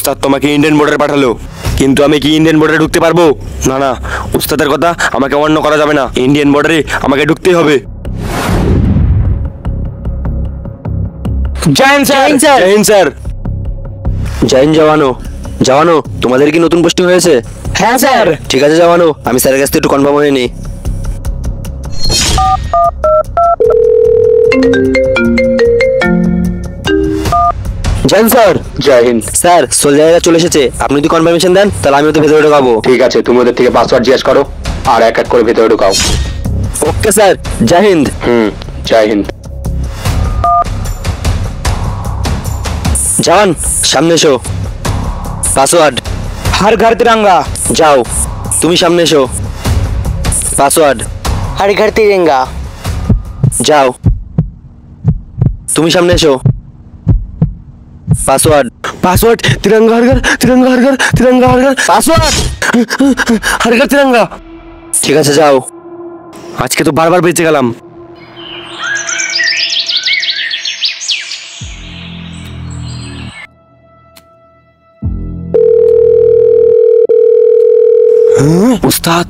উস্তাদ তোমাকে ইন্ডিয়ান বর্ডারে পাঠালো, কিন্তু আমি কি ইন্ডিয়ান বর্ডারে ঢুকতে পারবো? না না, উস্তাদের কথা আমাকে অমান্য করা যাবে না, ইন্ডিয়ান বর্ডারে আমাকে ঢুকতেই হবে। জয় হিন্দ স্যার। জয় হিন্দ স্যার। জয় হিন্দ জওয়ানো। জওয়ানো, তোমাদের কি নতুন পোস্টিং হয়েছে? হ্যাঁ স্যার। ঠিক আছে জওয়ানো, আমি স্যারের কাছ থেকে একটু কনফার্ম হয়ে নিই। জয় হিন্দ স্যার। জয় হিন্দ। স্যার সোলজারেরা চলে এসেছে, আপনি যদি কনফার্মেশন দেন তাহলে আমি ওদের ভেতরে ঢোকাবো। ঠিক আছে, তুমি ওদের থেকে পাসওয়ার্ড জিজ্ঞেস করো আর এক এক করে ভেতরে ঢুকাও। ওকে স্যার, জয় হিন্দ। জয় হিন্দ। জওয়ান সামনে এসো। পাসওয়ার্ড हर घर तिरंगा। যাও। তুমি সামনে এসো। পাসওয়ার্ড हर घर तिरंगा। যাও। তুমি সামনে এসো। পাসওয়ার্ড পাসওয়ার্ড তিরঙ্গা হর ঘর, তিরঙ্গা হর ঘর, তিরঙ্গা হর ঘর, পাসওয়ার্ড হর ঘর তিরঙ্গা। ঠিক আছে যাও। আজকে তো বারবার বেঁচে গেলাম। উস্তাদ,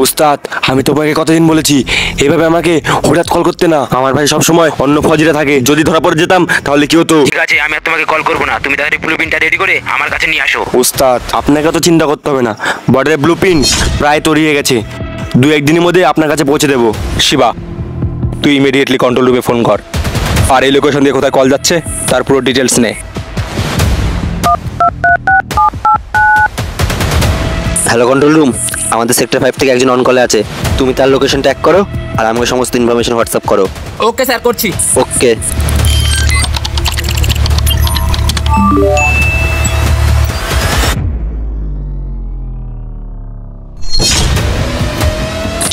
উস্তাদ আমি তোমাকে কতদিন বলেছি এভাবে আমাকে হঠাৎ কল করতে না। আমার ভাই সব সময় অন্য ফজিরা থাকে, যদি ধরা পড়ে যেতাম তাহলে কি হতো? ঠিক আছে, আমি আর তোমাকে কল করবো না, তুমি তাড়াতাড়ি ব্লুপ্রিন্টটা রেডি করে আমার কাছে নিয়ে আসো। উস্তাদ আপনাকে তো চিন্তা করতে হবে না, বর্ডারের ব্লুপ্রিন্ট প্রায় তৈরি হয়ে গেছে, দু একদিনের মধ্যে আপনার কাছে পৌঁছে দেবো। শিবা, তুই ইমিডিয়েটলি কন্ট্রোল রুমে ফোন কর, আর এই লোকেশন দিয়ে কোথায় কল যাচ্ছে তার পুরো ডিটেলস নে। হ্যালো কন্ট্রোল রুম, আমাদের সেক্টর 5 থেকে একজন অন কলে আছে, তুমি তার লোকেশন ট্যাগ করো আর আমাকে সমস্ত ইনফরমেশন হোয়াটসঅ্যাপ করো। ওকে স্যার, করছি। ওকে।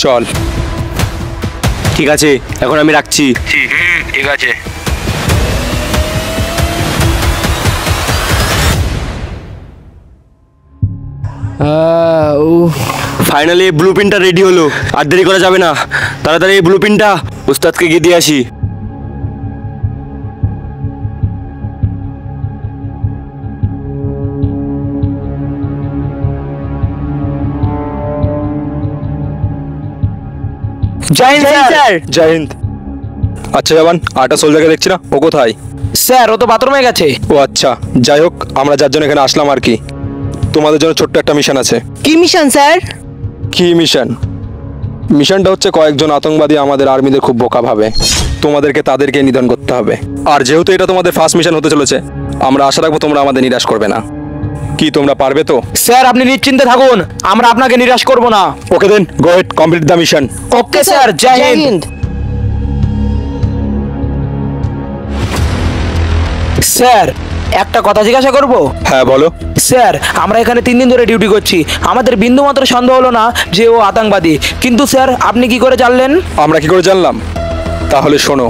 চল। ঠিক আছে, এখন আমি রাখছি। ঠিক আছে। ফাইনালি ব্লুপ্রিন্টটা রেডি হলো, আর দেরি করা যাবে না, তাড়াতাড়ি এই ব্লুপ্রিন্টটা উস্তাদকে গিয়ে দিয়ে আসি। जय हिंद सर। জয় হিন্দ। আচ্ছা জওয়ান, আটা সোলজারকে দেখছি না, ও কোথায়? স্যার ও তো বাথরুমে গেছে। ও আচ্ছা, যাই হোক, আমরা যার জন্য এখানে আসলাম আর কি, তোমাদের জন্য ছোট্ট একটা মিশন আছে। কি মিশন স্যার? কি মিশন? মিশনটা হচ্ছে কয়েকজন আতঙ্কবাদী আমাদের আর্মিদের খুব বোকা ভাবে, তোমাদেরকে তাদেরকে নিধন করতে হবে। আর যেহেতু এটা তোমাদের ফার্স্ট মিশন হতে চলেছে, আমরা আশা রাখবো তোমরা আমাদের নিরাশ করবে না। কি তোমরা পারবে তো? স্যার আপনি নিশ্চিন্তে থাকুন, আমরা আপনাকে নিরাশ করব না। Okay then, go ahead, complete the mission. Okay sir, জয় হিন্দ। স্যার একটা কথা জিজ্ঞাসা করব? হ্যাঁ বলো। স্যার আমরা এখানে 3 দিন ধরে ডিউটি করছি, আমাদের বিন্দুমাত্র সন্দেহ হলো না যে ও আতঙ্কবাদী, কিন্তু স্যার আপনি কি করে জানলেন? আমরা কি করে জানলাম? তাহলে শোনো।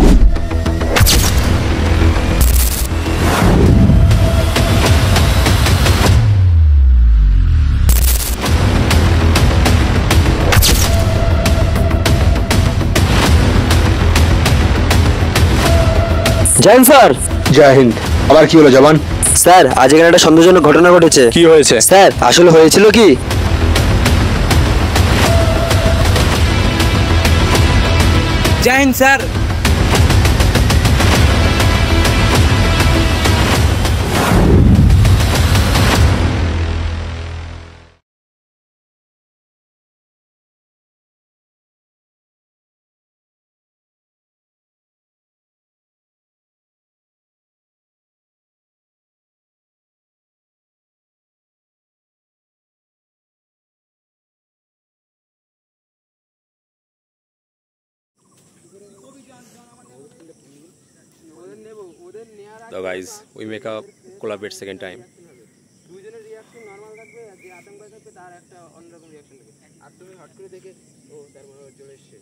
জয় হিন্দ স্যার। জয় হিন্দ। আবার কি হলো জওয়ান? স্যার আজ এখানে একটা সন্দেহজনক ঘটনা ঘটেছে। কি হয়েছে? স্যার আসলে হয়েছিল কি, জয় হিন্দ sir. So guys, we make a collaborate second time. দুইজনের রিঅ্যাকশন নরমাল থাকবে, যে আতঙ্কবাদী থাকবে তার একটা অন্যরকম রিঅ্যাকশন থাকবে, আর তুমি হট করে দেখে ও তার মনে চলে এসেছে।